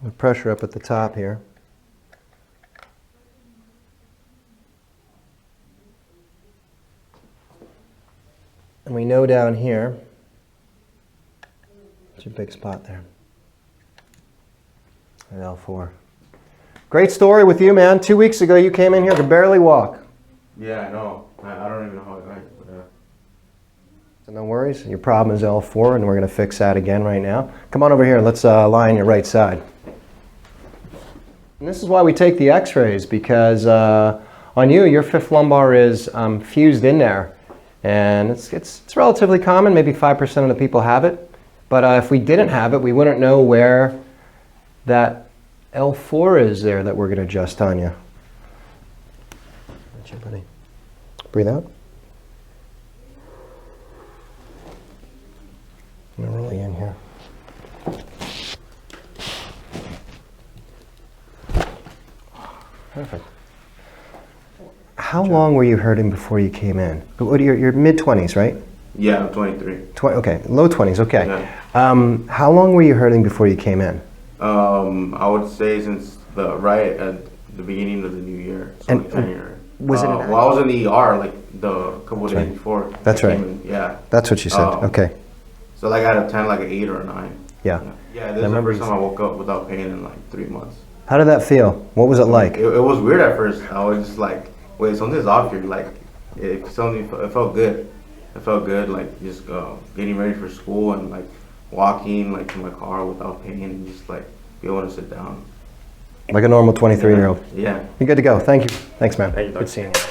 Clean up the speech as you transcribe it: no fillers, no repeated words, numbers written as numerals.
The pressure up at the top here. And we know down here, it's a big spot there. At L4. Great story with you, man. 2 weeks ago you came in here, could barely walk. Yeah, I know. I don't even know how it went. So no worries. Your problem is L4, and we're going to fix that again right now. Come on over here. Let's lie on your right side. And this is why we take the x-rays, because on you, your fifth lumbar is fused in there. And it's relatively common. Maybe 5% of the people have it. But if we didn't have it, we wouldn't know where that L4 is there that we're going to adjust on you. That's you, buddy. Breathe out. I'm going to roll you in here. Perfect. How long were you hurting before you came in? You're mid-20s, right? Yeah, I'm 23. Okay, low 20s, okay. Yeah. How long were you hurting before you came in? I would say since right at the beginning of the new year, so And like January. was it? Well, I was in the ER like the couple of days before. That's right. Yeah. That's what you said. Okay. So like out of 10, like an 8 or a 9. Yeah. Yeah. This is the first time I woke up without pain in like 3 months. How did that feel? What was it like? It was weird at first. I was just like, wait, something's off here. Like, it felt good. It felt good, like just getting ready for school and like walking like to my car without pain and just like be able to sit down. Like a normal 23-year-old. Yeah. You're good to go. Thank you. Thanks, man. Thank you, Good seeing you.